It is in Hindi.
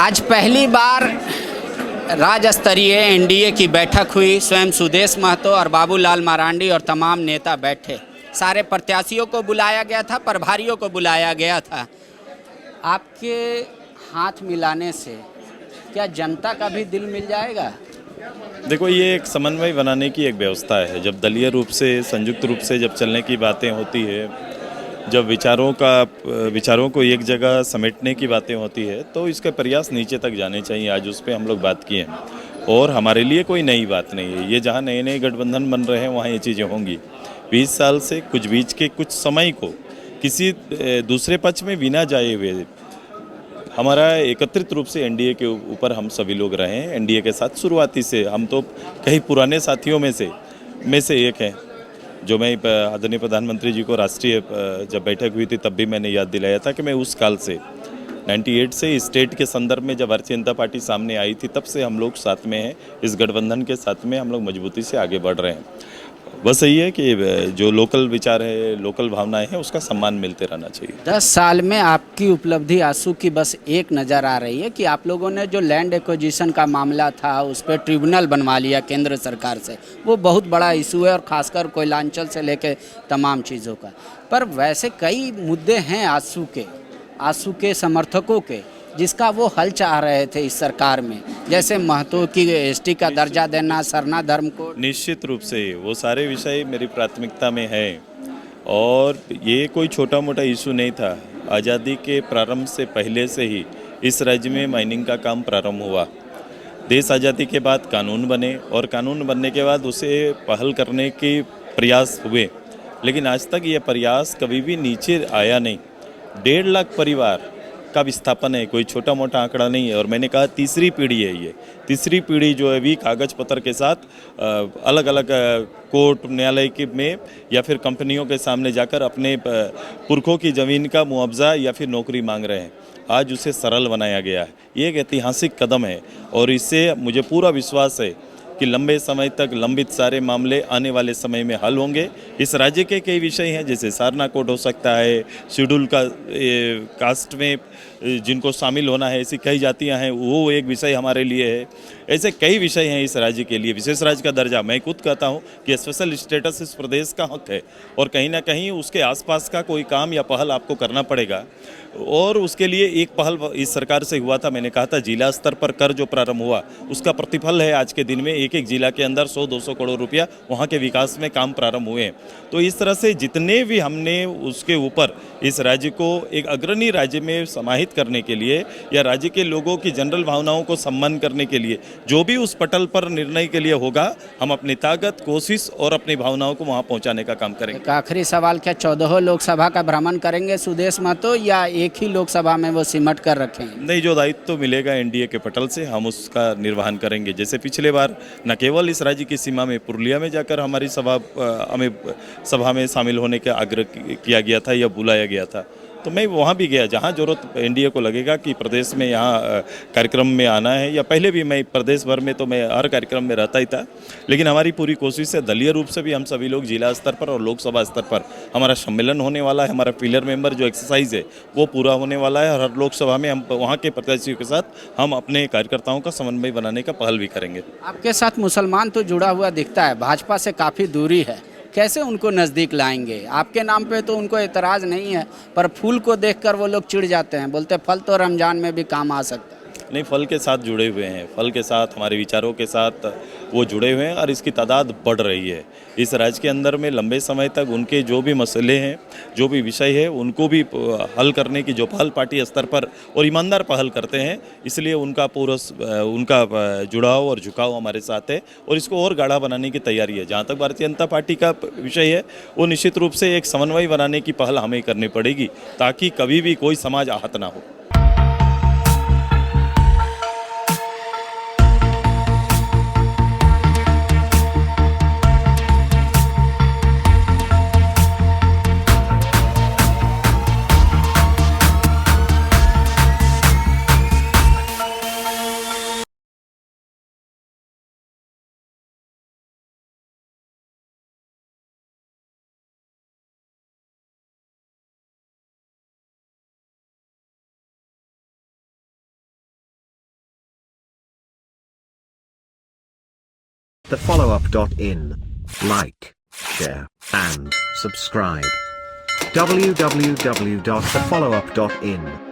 आज पहली बार राज्य स्तरीय एनडीए की बैठक हुई। स्वयं सुदेश महतो और बाबूलाल मरांडी और तमाम नेता बैठे। सारे प्रत्याशियों को बुलाया गया था, प्रभारियों को बुलाया गया था। आपके हाथ मिलाने से क्या जनता का भी दिल मिल जाएगा? देखो, ये एक समन्वय बनाने की एक व्यवस्था है। जब दलीय रूप से, संयुक्त रूप से जब चलने की बातें होती है, जब विचारों को एक जगह समेटने की बातें होती है, तो इसके प्रयास नीचे तक जाने चाहिए। आज उस पर हम लोग बात किए हैं और हमारे लिए कोई नई बात नहीं है। ये जहाँ नए नए गठबंधन बन रहे हैं वहाँ ये चीज़ें होंगी। 20 साल से कुछ बीच के कुछ समय को किसी दूसरे पक्ष में बिना जाए हुए हमारा एकत्रित रूप से एनडीए के ऊपर हम सभी लोग रहे हैं। एनडीए के साथ शुरुआती से हम तो कई पुराने साथियों में से एक हैं। जो मैं आदरणीय प्रधानमंत्री जी को राष्ट्रीय जब बैठक हुई थी तब भी मैंने याद दिलाया था कि मैं उस काल से 98 से स्टेट के संदर्भ में जब भारतीय जनता पार्टी सामने आई थी तब से हम लोग साथ में हैं। इस गठबंधन के साथ में हम लोग मजबूती से आगे बढ़ रहे हैं। बस यही है कि जो लोकल विचार है, लोकल भावनाएं हैं, उसका सम्मान मिलते रहना चाहिए। 10 साल में आपकी उपलब्धि आंसू की बस एक नज़र आ रही है कि आप लोगों ने जो लैंड एक्विजिशन का मामला था उस पर ट्रिब्यूनल बनवा लिया केंद्र सरकार से। वो बहुत बड़ा इशू है और खासकर कोयलांचल से लेकर तमाम चीज़ों का। पर वैसे कई मुद्दे हैं आंसू के समर्थकों के, जिसका वो हल चाह रहे थे इस सरकार में, जैसे महतो की एसटी का दर्जा देना, सरना धर्म को। निश्चित रूप से वो सारे विषय मेरी प्राथमिकता में है और ये कोई छोटा मोटा इशू नहीं था। आज़ादी के प्रारंभ से पहले से ही इस राज्य में माइनिंग का काम प्रारंभ हुआ। देश आज़ादी के बाद कानून बने और कानून बनने के बाद उसे पहल करने के प्रयास हुए, लेकिन आज तक ये प्रयास कभी भी नीचे आया नहीं। 1.5 लाख परिवार का विस्थापन है, कोई छोटा मोटा आंकड़ा नहीं है। और मैंने कहा तीसरी पीढ़ी है ये। तीसरी पीढ़ी जो है भी कागज पत्र के साथ अलग अलग कोर्ट न्यायालय के में या फिर कंपनियों के सामने जाकर अपने पुरखों की ज़मीन का मुआवजा या फिर नौकरी मांग रहे हैं। आज उसे सरल बनाया गया है। ये एक ऐतिहासिक कदम है और इससे मुझे पूरा विश्वास है कि लंबे समय तक लंबित सारे मामले आने वाले समय में हल होंगे। इस राज्य के कई विषय हैं, जैसे सारना कोड हो सकता है, शेड्यूल का कास्ट में जिनको शामिल होना है, ऐसी कई जातियां हैं, वो एक विषय हमारे लिए है। ऐसे कई विषय हैं इस राज्य के लिए। विशेष राज्य का दर्जा मैं खुद कहता हूं कि स्पेशल स्टेटस इस प्रदेश का हक है और कहीं ना कहीं उसके आसपास का कोई काम या पहल आपको करना पड़ेगा। और उसके लिए एक पहल इस सरकार से हुआ था। मैंने कहा था जिला स्तर पर कर जो प्रारंभ हुआ उसका प्रतिफल है आज के दिन में एक एक जिला के अंदर 100-200 करोड़ रुपया वहाँ के विकास में काम प्रारंभ हुए हैं। तो इस तरह से जितने भी हमने उसके ऊपर इस राज्य को एक अग्रणी राज्य में समाहित करने के लिए या राज्य के लोगों की जनरल भावनाओं को सम्मान करने के लिए जो भी उस पटल पर निर्णय के लिए होगा, हम अपनी ताकत, कोशिश और अपनी भावनाओं को वहाँ पहुँचाने का काम करेंगे। एक आखिरी सवाल, क्या 14 लोकसभा का भ्रमण करेंगे सुदेश महतो या एक ही लोकसभा में वो सिमट कर रखेंगे? नहीं, जो दायित्व तो मिलेगा एनडीए के पटल से हम उसका निर्वहन करेंगे। जैसे पिछले बार न केवल इस राज्य की सीमा में पुरुलिया में जाकर हमारी हमें सभा में शामिल होने का आग्रह किया गया था या बुलाया गया था, तो मैं वहाँ भी गया। जहाँ जरूरत एनडीए को लगेगा कि प्रदेश में यहाँ कार्यक्रम में आना है, या पहले भी मैं प्रदेश भर में तो मैं हर कार्यक्रम में रहता ही था, लेकिन हमारी पूरी कोशिश है दलीय रूप से भी हम सभी लोग जिला स्तर पर और लोकसभा स्तर पर हमारा सम्मेलन होने वाला है। हमारा पिलर मेंबर जो एक्सरसाइज है वो पूरा होने वाला है और हर लोकसभा में हम वहाँ के प्रत्याशियों के साथ हम अपने कार्यकर्ताओं का समन्वय बनाने का पहल भी करेंगे। आपके साथ मुसलमान तो जुड़ा हुआ दिखता है, भाजपा से काफ़ी दूरी है, कैसे उनको नज़दीक लाएंगे? आपके नाम पे तो उनको एतराज़ नहीं है, पर फूल को देखकर वो लोग चिढ़ जाते हैं, बोलते फल तो रमज़ान में भी काम आ सकता है। नहीं, फल के साथ जुड़े हुए हैं, फल के साथ हमारे विचारों के साथ वो जुड़े हुए हैं और इसकी तादाद बढ़ रही है। इस राज्य के अंदर में लंबे समय तक उनके जो भी मसले हैं, जो भी विषय है, उनको भी हल करने की जो पहल पार्टी स्तर पर और ईमानदार पहल करते हैं, इसलिए उनका जुड़ाव और झुकाव हमारे साथ है और इसको और गाढ़ा बनाने की तैयारी है। जहाँ तक भारतीय जनता पार्टी का विषय है, वो निश्चित रूप से एक समन्वय बनाने की पहल हमें करनी पड़ेगी ताकि कभी भी कोई समाज आहत ना हो। thefollowup.in. Like, share, and subscribe. www.thefollowup.in